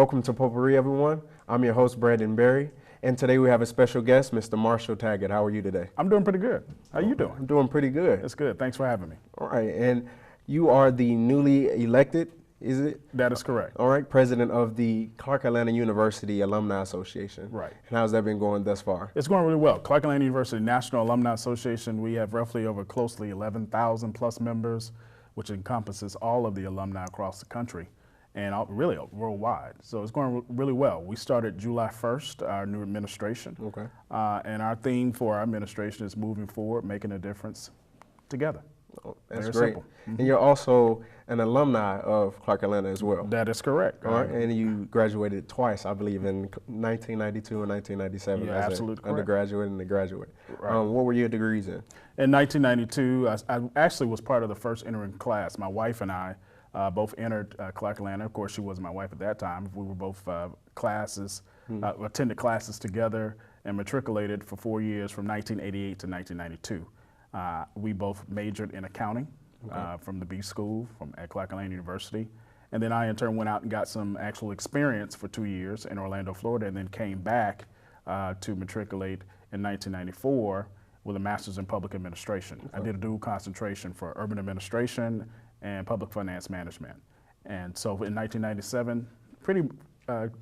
Welcome to Potpourri, everyone. I'm your host, Brandon Berry, and today we have a special guest, Mr. Marshall Taggart. How are you today? I'm doing pretty good. How you doing? I'm doing pretty good. That's good. Thanks for having me. All right, and you are the newly elected, is it? That is correct. All right, president of the Clark Atlanta University Alumni Association. Right. And how's that been going thus far? It's going really well. Clark Atlanta University National Alumni Association, we have roughly over closely 11,000 plus members, which encompasses all of the alumni across the country and really worldwide. So it's going really well. We started July 1st, our new administration. Okay. And our theme for our administration is moving forward, making a difference together. Oh, that's Very great. simple. And you're also an alumni of Clark Atlanta as well. That is correct. All right, and you graduated twice, I believe, in 1992 and 1997 Yeah, as absolutely an correct. undergraduate and a graduate. Right. What were your degrees in? In 1992, I actually was part of the first entering class. My wife and I both entered Clark Atlanta. Of course, she wasn't my wife at that time. We were both attended classes together and matriculated for 4 years from 1988 to 1992. We both majored in accounting from the B School at Clark Atlanta University. And then I, in turn, went out and got some actual experience for 2 years in Orlando, Florida, and then came back to matriculate in 1994 with a master's in public administration. Okay. I did a dual concentration for urban administration and public finance management. And so in 1997,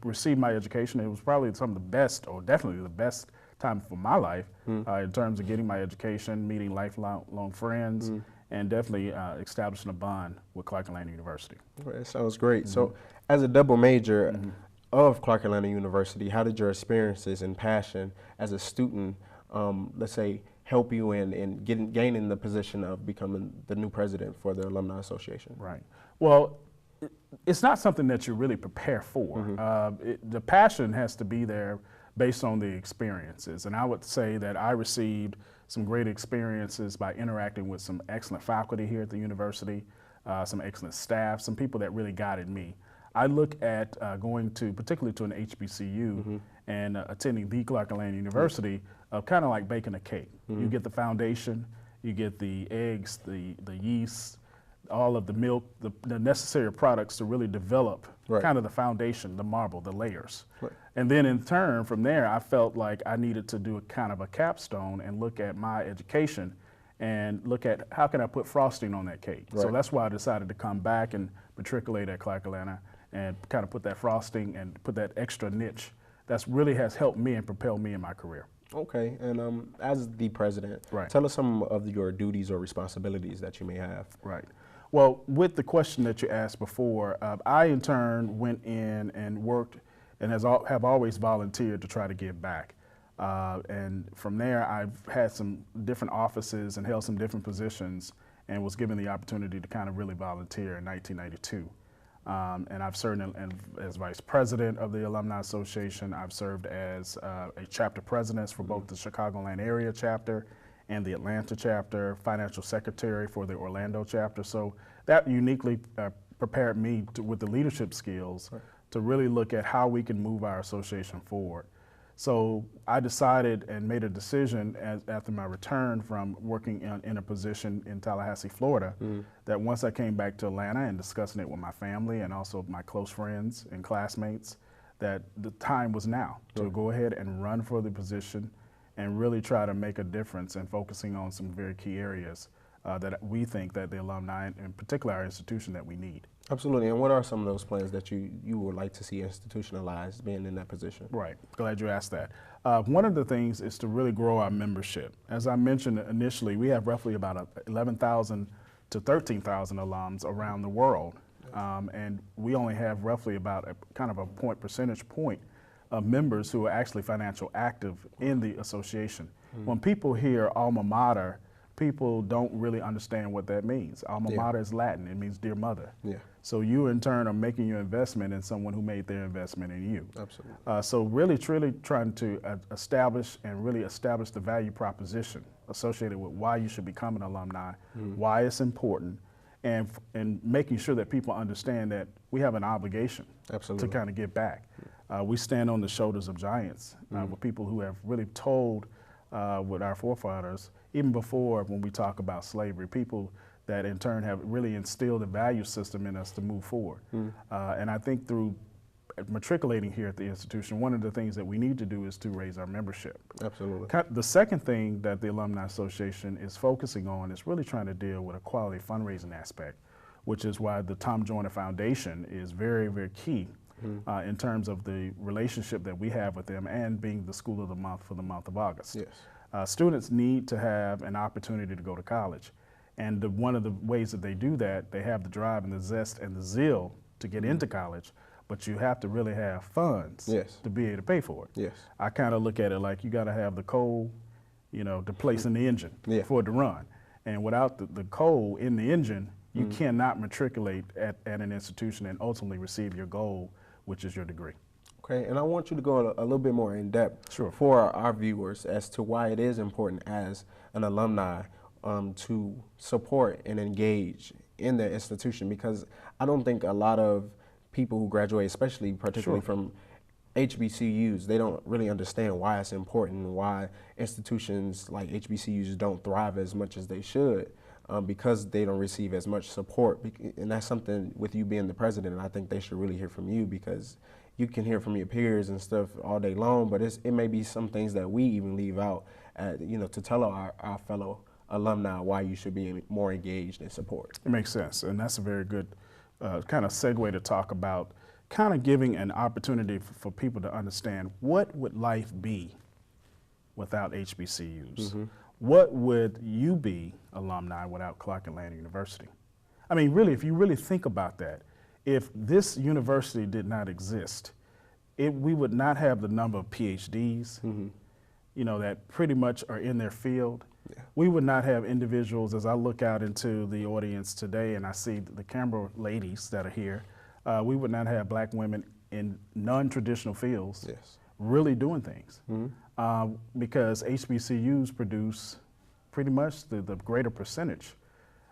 received my education. It was probably some of the best, or definitely the best time for my life in terms of getting my education, meeting lifelong friends, and definitely establishing a bond with Clark Atlanta University. Well, that sounds great. So as a double major of Clark Atlanta University, how did your experiences and passion as a student, let's say, help you in gaining the position of becoming the new president for the Alumni Association? Right. Well, it's not something that you really prepare for. The passion has to be there based on the experiences. And I would say that I received some great experiences by interacting with some excellent faculty here at the university, some excellent staff, some people that really guided me. I look at going to, particularly to an HBCU and attending the Clark Atlanta University, kind of like baking a cake. You get the foundation, you get the eggs, the yeast, all of the milk, the necessary products to really develop kind of the foundation, the marble, the layers. Right. And then in turn, from there, I felt like I needed to do a kind of a capstone and look at my education and look at how can I put frosting on that cake. Right. So that's why I decided to come back and matriculate at Clark Atlanta and kind of put that frosting and put that extra niche. That's really has helped me and propelled me in my career. Okay, and as the president, tell us some of your duties or responsibilities that you may have. Right. Well, with the question that you asked before, I in turn went in and worked and have always volunteered to try to give back. And from there, I've had some different offices and held some different positions and was given the opportunity to kind of really volunteer in 1992. And I've served as vice president of the Alumni Association. I've served as a chapter president for both the Chicagoland area chapter and the Atlanta chapter, financial secretary for the Orlando chapter. So that uniquely prepared me with the leadership skills to really look at how we can move our association forward. So I decided and made a decision after my return from working in a position in Tallahassee, Florida, that once I came back to Atlanta and discussing it with my family and also my close friends and classmates, that the time was now to go ahead and run for the position and really try to make a difference in focusing on some very key areas that we think that the alumni, in particular our institution, that we need. Absolutely, and what are some of those plans that you would like to see institutionalized being in that position? Right, glad you asked that. One of the things is to really grow our membership. As I mentioned initially, we have roughly about 11,000 to 13,000 alums around the world, and we only have roughly about a kind of a percentage point of members who are actually financial active in the association. When people hear alma mater, people don't really understand what that means. Alma mater is Latin, it means dear mother. So you in turn are making your investment in someone who made their investment in you. Absolutely. So really truly trying to establish the value proposition associated with why you should become an alumni, why it's important, and making sure that people understand that we have an obligation to kind of give back. We stand on the shoulders of giants with people who have really told with our forefathers, even before when we talk about slavery, people that in turn have really instilled a value system in us to move forward. And I think through matriculating here at the institution, one of the things that we need to do is to raise our membership. Absolutely. The second thing that the Alumni Association is focusing on is really trying to deal with a quality fundraising aspect, which is why the Tom Joyner Foundation is very, very key in terms of the relationship that we have with them and being the school of the month for the month of August. Yes. Students need to have an opportunity to go to college. And one of the ways that they do that, they have the drive and the zest and the zeal to get into college, but you have to really have funds Yes. to be able to pay for it. Yes. I kind of look at it like you got to have the coal, you know, to place in the engine Yeah. for it to run. And without the coal in the engine, you cannot matriculate at an institution and ultimately receive your goal, which is your degree. Okay, and I want you to go a little bit more in depth Sure. for our viewers as to why it is important as an alumni to support and engage in their institution, because I don't think a lot of people who graduate, especially particularly from HBCUs, they don't really understand why it's important and why institutions like HBCUs don't thrive as much as they should. Because they don't receive as much support. And that's something with you being the president, and I think they should really hear from you, because you can hear from your peers and stuff all day long, but it may be some things that we even leave out, to tell our fellow alumni why you should be more engaged in support. It makes sense, and that's a very good kind of segue to talk about kind of giving an opportunity for people to understand what would life be without HBCUs. What would you be, alumni, without Clark Atlanta University? I mean, really, if you really think about that, if this university did not exist, we would not have the number of PhDs, that pretty much are in their field. Yeah. We would not have individuals, as I look out into the audience today and I see the camera ladies that are here, we would not have black women in non-traditional fields really doing things. Because HBCUs produce pretty much the greater percentage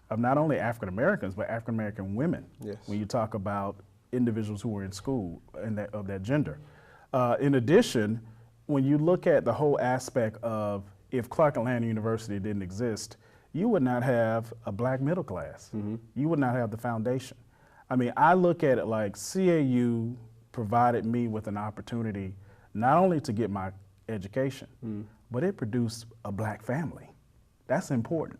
of not only African Americans, but African American women. Yes. When you talk about individuals who are in school and of that gender. In addition, when you look at the whole aspect of if Clark Atlanta University didn't exist, you would not have a black middle class. You would not have the foundation. I mean, I look at it like CAU provided me with an opportunity not only to get my education, but it produced a black family. That's important.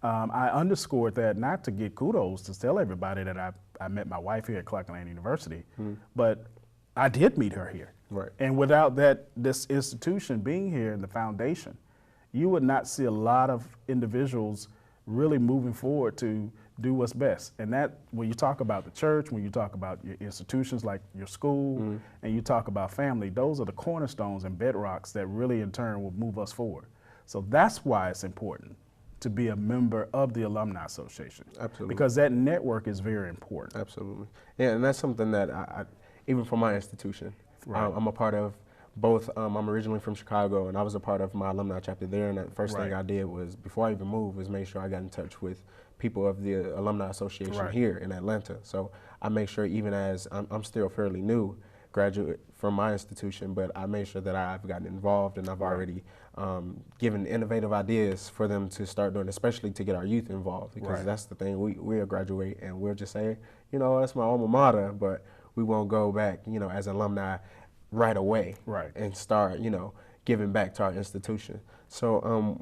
I underscored that not to get kudos, to tell everybody that I met my wife here at Clark Atlanta University, but I did meet her here. Right. And without this institution being here in the foundation, you would not see a lot of individuals really moving forward to do what's best. And that, when you talk about the church, when you talk about your institutions like your school, and you talk about family, those are the cornerstones and bedrocks that really in turn will move us forward. So that's why it's important to be a member of the Alumni Association. Absolutely. Because that network is very important. Absolutely. Yeah, and that's something that I even for my institution, I'm a part of both. I'm originally from Chicago, and I was a part of my alumni chapter there, and the first thing I did was, before I even moved, was make sure I got in touch with people of the Alumni Association here in Atlanta. So I make sure, even as I'm still fairly new graduate from my institution, but I made sure that I've gotten involved, and I've already given innovative ideas for them to start doing, especially to get our youth involved, because that's the thing. We'll graduate and we'll just say, that's my alma mater, but we won't go back, as alumni right away and start, giving back to our institution. So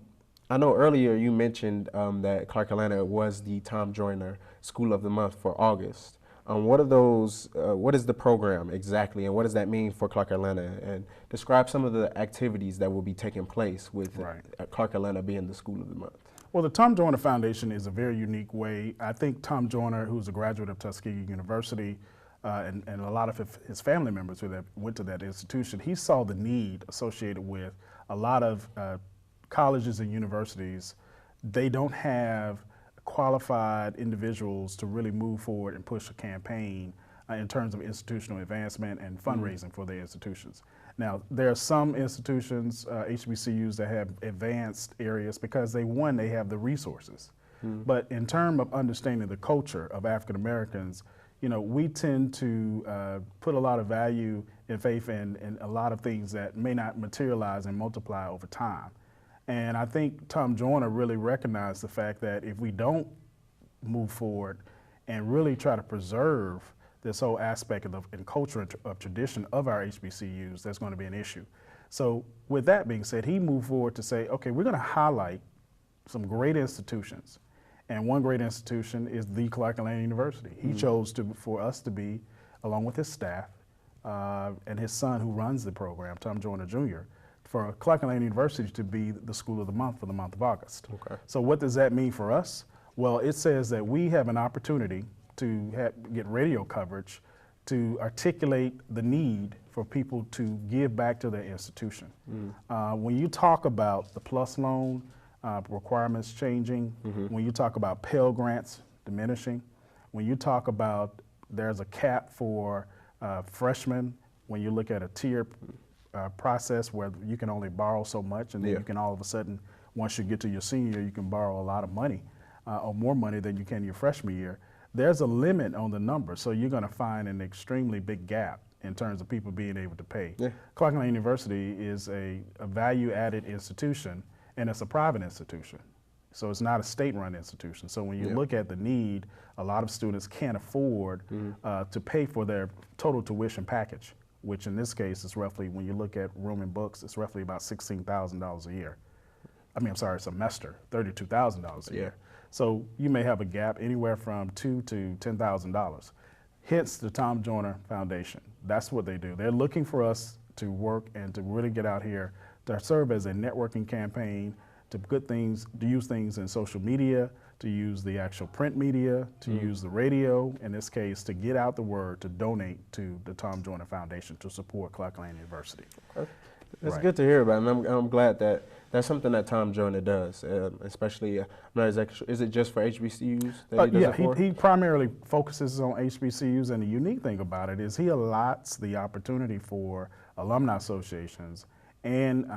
I know earlier you mentioned that Clark Atlanta was the Tom Joyner School of the Month for August. What are those? What is the program exactly, and what does that mean for Clark Atlanta? And describe some of the activities that will be taking place with Clark Atlanta being the School of the Month. Well, the Tom Joyner Foundation is a very unique way. I think Tom Joyner, who's a graduate of Tuskegee University, and a lot of his family members who went to that institution, he saw the need associated with a lot of colleges and universities. They don't have qualified individuals to really move forward and push a campaign in terms of institutional advancement and fundraising for their institutions. Now, there are some institutions, HBCUs, that have advanced areas because they have the resources. But in terms of understanding the culture of African Americans, we tend to put a lot of value and faith in a lot of things that may not materialize and multiply over time. And I think Tom Joyner really recognized the fact that if we don't move forward and really try to preserve this whole aspect and culture of tradition of our HBCUs, there's going to be an issue. So with that being said, he moved forward to say, okay, we're going to highlight some great institutions. And one great institution is the Clark Atlanta University. He chose for us to be, along with his staff and his son who runs the program, Tom Joyner Jr., for Clark Atlanta University to be the school of the month for the month of August. Okay. So what does that mean for us? Well, it says that we have an opportunity to get radio coverage to articulate the need for people to give back to their institution. When you talk about the PLUS loan requirements changing, when you talk about Pell Grants diminishing, when you talk about there's a cap for freshmen, when you look at a tier process where you can only borrow so much, and then you can all of a sudden, once you get to your senior year, you can borrow a lot of money or more money than you can your freshman year. There's a limit on the number, so you're going to find an extremely big gap in terms of people being able to pay. Clark Atlanta University is a value-added institution, and it's a private institution. So it's not a state-run institution. So when you look at the need, a lot of students can't afford to pay for their total tuition package, which in this case is roughly, when you look at room and books, it's roughly about $16,000 a year. A semester, $32,000 a year. So you may have a gap anywhere from $2,000 to $10,000. Hence the Tom Joyner Foundation. That's what they do. They're looking for us to work and to really get out here to serve as a networking campaign, to use things in social media, to use the actual print media, to use the radio, in this case, to get out the word, to donate to the Tom Joyner Foundation to support Clark Atlanta University. That's good to hear about, and I'm glad that that's something that Tom Joyner does, especially, I'm not exactly sure, is it just for HBCUs that he does it for? He primarily focuses on HBCUs, and the unique thing about it is he allots the opportunity for alumni associations and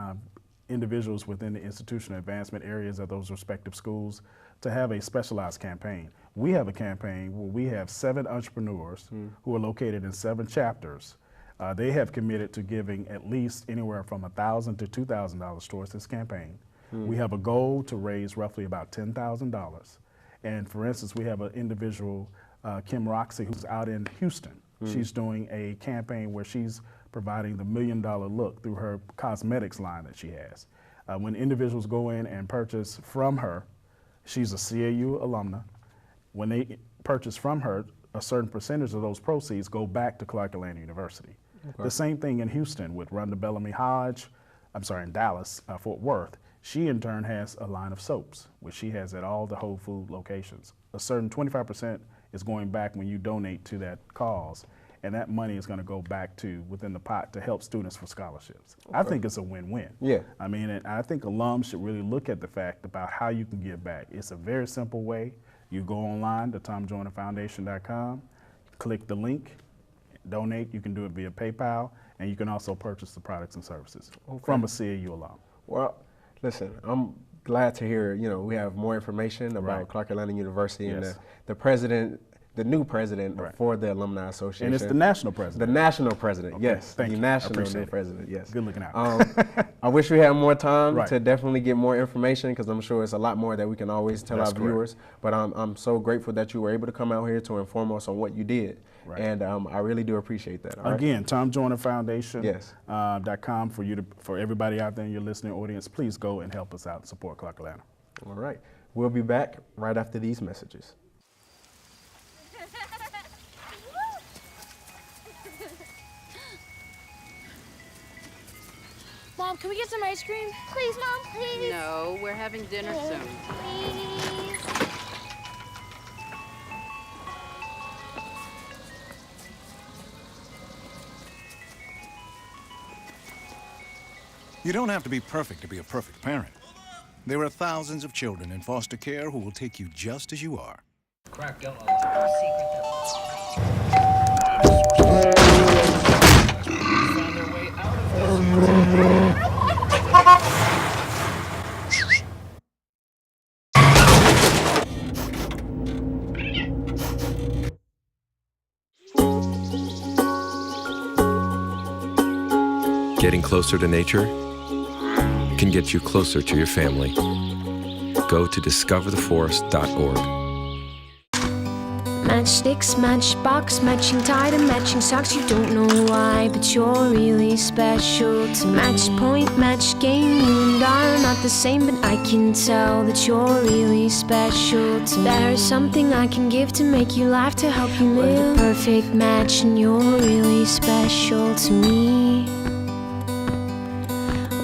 individuals within the institutional advancement areas of those respective schools to have a specialized campaign. We have a campaign where we have 7 entrepreneurs who are located in 7 chapters. They have committed to giving at least anywhere from $1,000 to $2,000 towards this campaign. We have a goal to raise roughly about $10,000. And for instance, we have an individual, Kim Roxy, who's out in Houston. She's doing a campaign where she's providing the $1 Million Look through her cosmetics line that she has. When individuals go in and purchase from her, she's a CAU alumna. When they purchase from her, a certain percentage of those proceeds go back to Clark Atlanta University. The same thing in Houston with Rhonda Bellamy Hodge, in Dallas, Fort Worth. She in turn has a line of soaps, which she has at all the Whole Food locations. A certain 25% is going back when you donate to that cause, and that money is going to go back to within the pot to help students for scholarships. I think it's a win-win. And I think alums should really look at the fact about how you can give back. It's a very simple way. You go online to TomJoynerFoundation.com, click the link, donate. You can do it via PayPal, and you can also purchase the products and services from a CAU alum. Well, listen, I'm glad to hear, we have more information about Clark Atlanta University and the president, the new president for the Alumni Association. And it's the national president. The national president, yes. Thank you. National new president, yes. Good looking out. I wish we had more time to definitely get more information, because I'm sure it's a lot more that we can always tell our viewers. But I'm so grateful that you were able to come out here to inform us on what you did. And I really do appreciate that. Again, TomJoynerFoundation.com for everybody out there in your listening audience. Please go and help us out and support Clark Atlanta. All right. We'll be back right after these messages. Mom, can we get some ice cream? Please, Mom, please. No, we're having dinner soon. Please. You don't have to be perfect to be a perfect parent. There are thousands of children in foster care who will take you just as you are. Crack don't allow secret found their way out of Getting closer to nature can get you closer to your family. Go to discovertheforest.org. Matchsticks, matchbox, matching tie to matching socks. You don't know why, but you're really special to match point, match game. You and I are not the same, but I can tell that you're really special to me. There is something I can give to make you laugh, to help you live. We're the perfect match, and you're really special to me.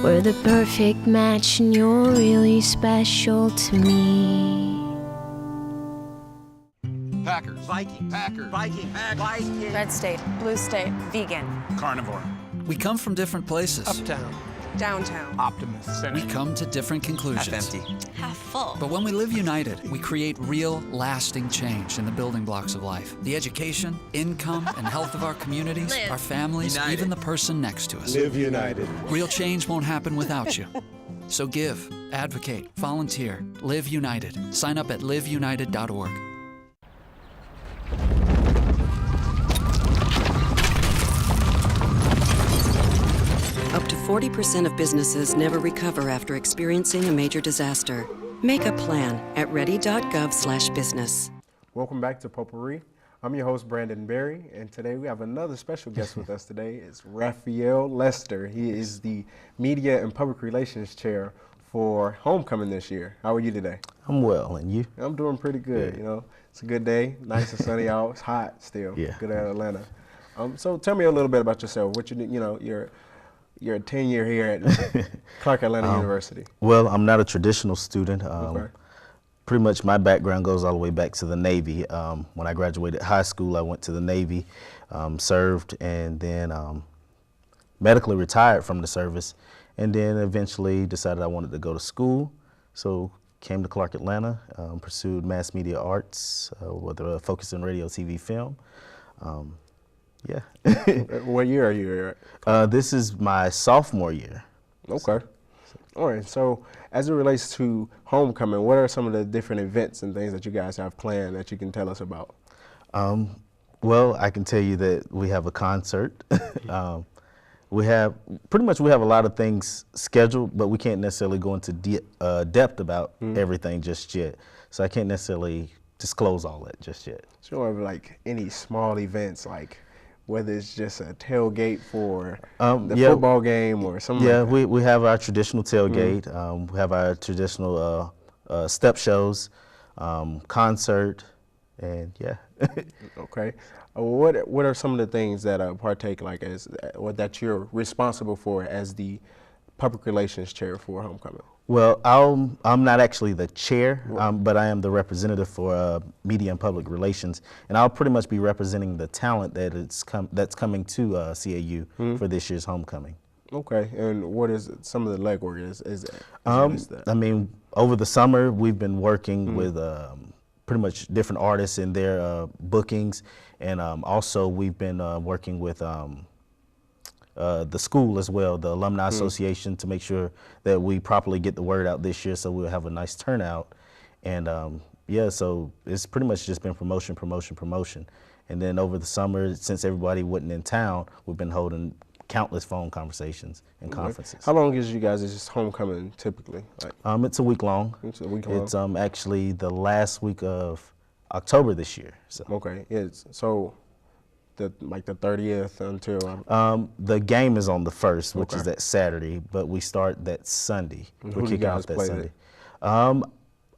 We're the perfect match, and you're really special to me. Packers. Vikings. Packers. Vikings. Vikings. Red state, blue state, vegan. Carnivore. We come from different places. Uptown. Downtown. Optimist. We come to different conclusions. Half empty. Half full. But when we live united, we create real, lasting change in the building blocks of life. The education, income, and health of our communities, Live. our families, United. even the person next to us. Live united. Real change won't happen without you. So give, advocate, volunteer, live united. Sign up at liveunited.org. Up to 40% of businesses never recover after experiencing a major disaster. Make a plan at ready.gov/business. Welcome back to Potpourri. I'm your host, Brandon Berry, and today we have another special guest with us today. It's Ralphael Lester. He is the Media and Public Relations Chair for Homecoming this year. How are you today? I'm well, and you? I'm doing pretty good, you know. It's a good day, nice and sunny out. It's hot still. Yeah. Good at Atlanta. So tell me a little bit about yourself. What you're a tenure here at Clark Atlanta University. Well, I'm not a traditional student. Okay. Pretty much my background goes all the way back to the Navy. When I graduated high school, I went to the Navy, served, and then medically retired from the service, and then eventually decided I wanted to go to school. So came to Clark Atlanta, pursued mass media arts with a focus in radio, TV, film. Yeah. What year are you at? This is my sophomore year. Okay. All right. So as it relates to Homecoming, what are some of the different events and things that you guys have planned that you can tell us about? Well, I can tell you that we have a concert. We have a lot of things scheduled, but we can't necessarily go into depth about everything just yet. So I can't necessarily disclose all that just yet. So you don't have like any small events, like whether it's just a tailgate for the football game or something? Yeah, like that? we have our traditional tailgate. We have our traditional step shows, concert, and yeah. Okay. What are some of the things that partake like as or that you're responsible for as the public relations chair for Homecoming? Well, I'm not actually the chair, but I am the representative for media and public relations, and I'll pretty much be representing the talent that's coming to CAU for this year's Homecoming. Okay, and what is some of the legwork is I mean, over the summer we've been working with pretty much different artists and their bookings, and also we've been working with the school as well, the Alumni Association, to make sure that we properly get the word out this year so we'll have a nice turnout. And yeah, so it's pretty much just been promotion. And then over the summer, since everybody wasn't in town, we've been holding countless phone conversations and conferences. How long is you guys' Homecoming typically? Like? It's a week long. It's a week long? It's actually the last week of October this year. So. Okay, so like the 30th until? The game is on the 1st, which is that Saturday, but we start that Sunday. Who do you guys play Sunday. I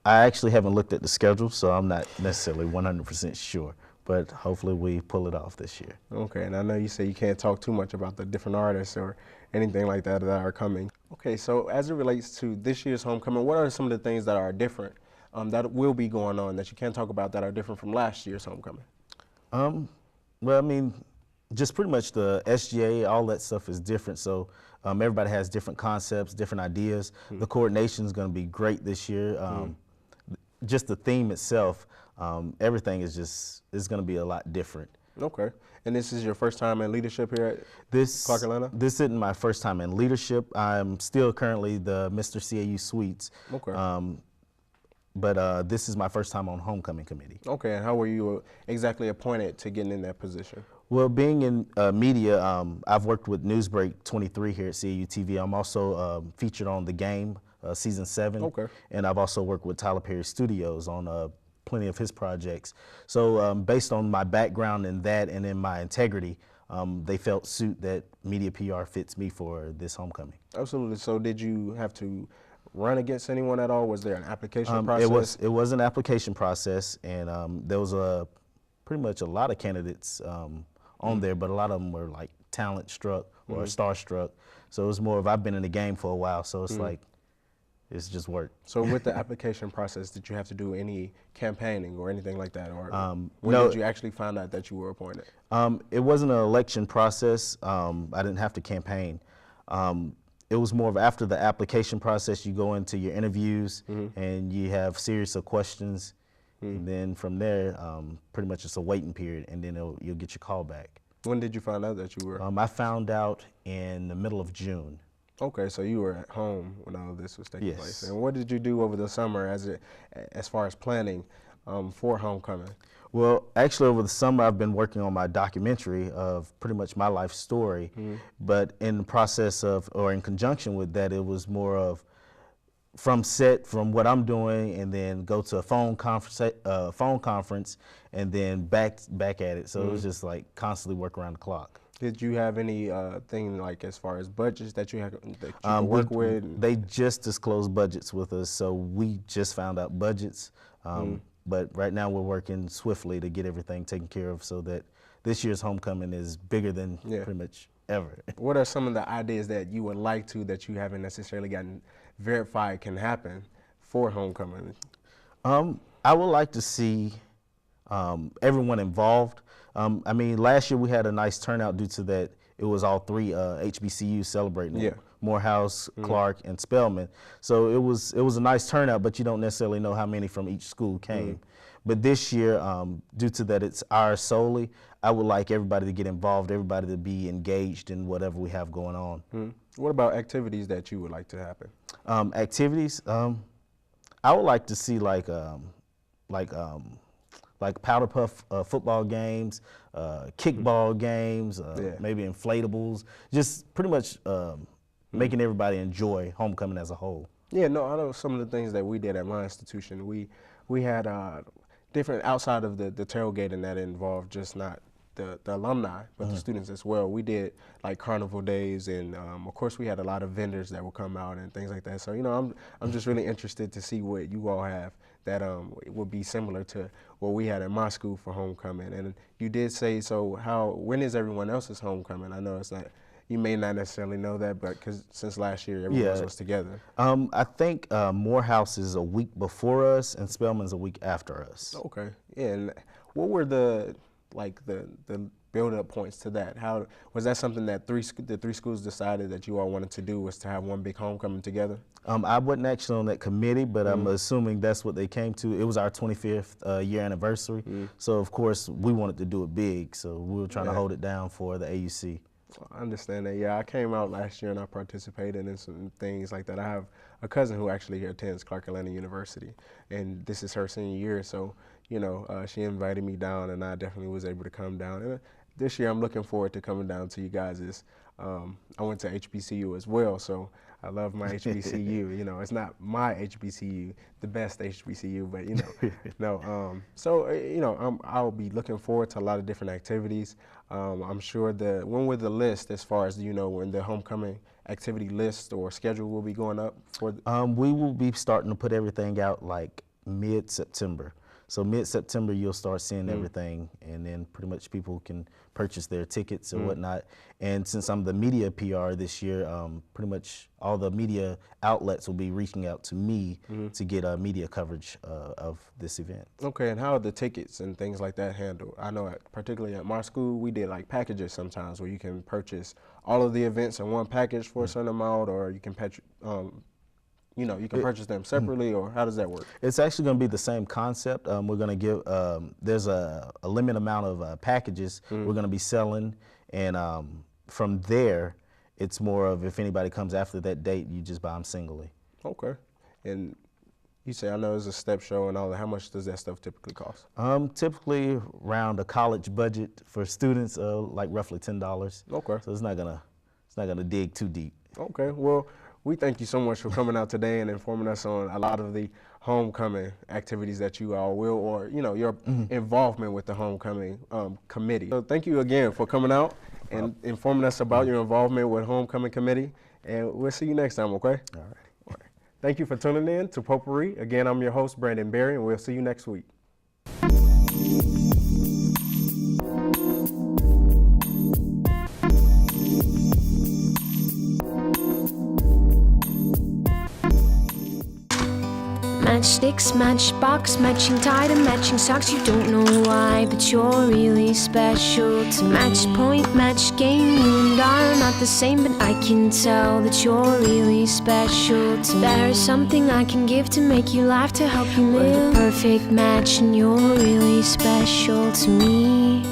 actually haven't looked at the schedule, so I'm not necessarily 100% sure, but hopefully we pull it off this year. Okay, and I know you say you can't talk too much about the different artists or anything like that are coming. Okay, so as it relates to this year's Homecoming, what are some of the things that are different that will be going on that you can't talk about that are different from last year's Homecoming? Well, I mean, just pretty much the SGA, all that stuff is different. So everybody has different concepts, different ideas. The coordination is going to be great this year. Just the theme itself, everything is going to be a lot different. Okay. And this is your first time in leadership here at Clark Atlanta? This isn't my first time in leadership. I'm still currently the Mr. CAU Suites. Okay. But this is my first time on Homecoming Committee. Okay, and how were you exactly appointed to getting in that position? Well, being in media, I've worked with Newsbreak 23 here at CAU TV. I'm also featured on The Game, Season 7. Okay. And I've also worked with Tyler Perry Studios on plenty of his projects. So based on my background in that and in my integrity, they felt suit that media PR fits me for this homecoming. Absolutely. So did you have to run against anyone at all? Was there an application process? It was an application process, and there was pretty much a lot of candidates on there, but a lot of them were like talent struck or starstruck. So it was more of, I've been in the game for a while, so it's like, it's just work. So with the application process, did you have to do any campaigning or anything like that? Or when no, did you actually find out that you were appointed? It wasn't an election process. I didn't have to campaign. It was more of after the application process, you go into your interviews and you have series of questions. And then from there, pretty much it's a waiting period, and then you'll get your call back. When did you find out that you were? I found out in the middle of June. Okay, so you were at home when all of this was taking Yes. place. And what did you do over the summer as far as planning for homecoming? Well, actually over the summer I've been working on my documentary of pretty much my life story, but in the process of, or in conjunction with that, it was more of from what I'm doing, and then go to a phone conference, and then back at it. So it was just like constantly work around the clock. Did you have any thing like as far as budgets that you could work with? They just disclosed budgets with us, so we just found out budgets. But right now we're working swiftly to get everything taken care of so that this year's homecoming is bigger than pretty much ever. What are some of the ideas that you would like to, that you haven't necessarily gotten verified can happen for homecoming? I would like to see everyone involved. I mean, last year we had a nice turnout due to that it was all three HBCUs celebrating it. Morehouse, Clark, and Spelman. So it was a nice turnout, but you don't necessarily know how many from each school came. But this year, due to that it's ours solely, I would like everybody to get involved, everybody to be engaged in whatever we have going on. What about activities that you would like to happen? Activities, I would like to see like powder puff football games, kickball games, maybe inflatables, just pretty much making everybody enjoy homecoming as a whole. Yeah, no, I know some of the things that we did at my institution. We had different, outside of the tailgating that involved just not the alumni, but the students as well. We did like carnival days, and of course we had a lot of vendors that would come out and things like that. So, you know, I'm just really interested to see what you all have that it would be similar to what we had at my school for homecoming. And you did say, so when is everyone else's homecoming? I know it's not, you may not necessarily know that, but since last year everyone was together. I think Morehouse is a week before us and Spelman's a week after us. Okay, yeah. And what were the build-up points to that? How was that something that the three schools decided that you all wanted to do, was to have one big homecoming together? I wasn't actually on that committee, but I'm assuming that's what they came to. It was our 25th year anniversary, so of course we wanted to do it big, so we were trying to hold it down for the AUC. I understand that. Yeah, I came out last year and I participated in some things like that. I have a cousin who actually attends Clark Atlanta University, and this is her senior year, so you know, she invited me down, and I definitely was able to come down. And this year I'm looking forward to coming down to you guys'. I went to HBCU as well, so I love my HBCU. You know, it's not my HBCU, the best HBCU, but you know, so you know, I'll be looking forward to a lot of different activities. I'm sure when will the list, as far as, you know, when the homecoming activity list or schedule will be going up for? We will be starting to put everything out like mid-September. So mid-September you'll start seeing everything, and then pretty much people can purchase their tickets and whatnot. And since I'm the media PR this year, pretty much all the media outlets will be reaching out to me to get media coverage of this event. Okay, and how are the tickets and things like that handled? I know particularly at my school, we did like packages sometimes where you can purchase all of the events in one package for a certain amount, or you can you know, you can purchase them separately, or how does that work? It's actually going to be the same concept. We're going to give, there's a limited amount of packages we're going to be selling, and from there, it's more of if anybody comes after that date, you just buy them singly. Okay. And you say, I know it's a step show and all that. How much does that stuff typically cost? Typically around a college budget for students, like roughly $10. Okay. So it's not gonna dig too deep. Okay. Well, we thank you so much for coming out today and informing us on a lot of the homecoming activities that you all will, or your involvement with the homecoming committee. So thank you again for coming out and informing us about your involvement with homecoming committee, and we'll see you next time, okay? All right. Thank you for tuning in to Potpourri. Again, I'm your host, Brandon Berry, and we'll see you next week. Matchsticks, matchbox, matching tie to matching socks. You don't know why, but you're really special to match point, match game. You and I are not the same, but I can tell that you're really special to me. There is something I can give to make you laugh, to help you live. We're the perfect match, and you're really special to me.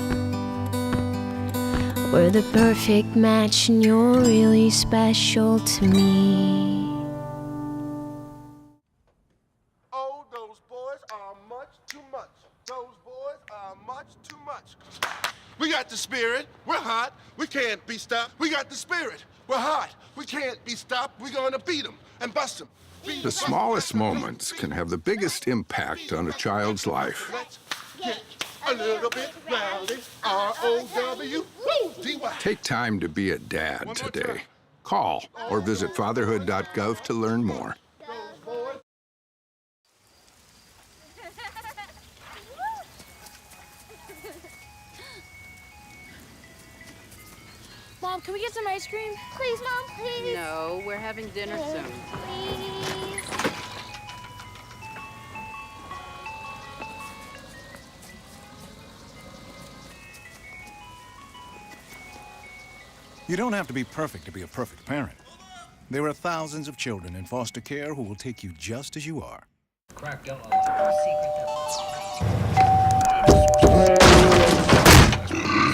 We're the perfect match, and you're really special to me. We got the spirit, we're hot, we can't be stopped. We got the spirit, we're hot, we can't be stopped. We're gonna beat them and bust them. The smallest moments can have the biggest impact on a child's life. Let's get a little bit rowdy, R-O-W-D-Y. Take time to be a dad today. Call or visit fatherhood.gov to learn more. Mom, can we get some ice cream? Please, Mom, please. No, we're having dinner soon. Please. You don't have to be perfect to be a perfect parent. There are thousands of children in foster care who will take you just as you are. Crack, don't allow our secret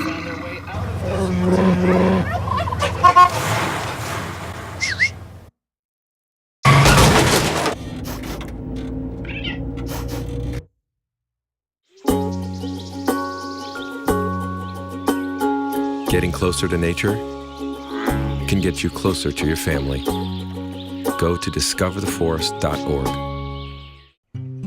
found their way out Getting closer to nature can get you closer to your family. Go to discovertheforest.org.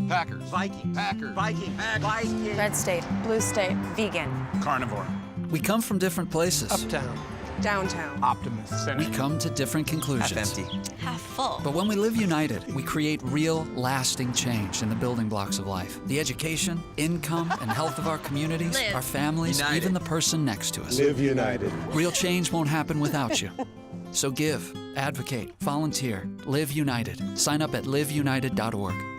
Packers, Viking, Packers, Viking, Viking. Red state, blue state, vegan. Carnivore. We come from different places. Uptown. Downtown. Optimist. We come to different conclusions. Half empty. Half full. But when we live united, we create real, lasting change in the building blocks of life. The education, income, and health of our communities, our families, even the person next to us. Live united. Real change won't happen without you. So give, advocate, volunteer, live united. Sign up at liveunited.org.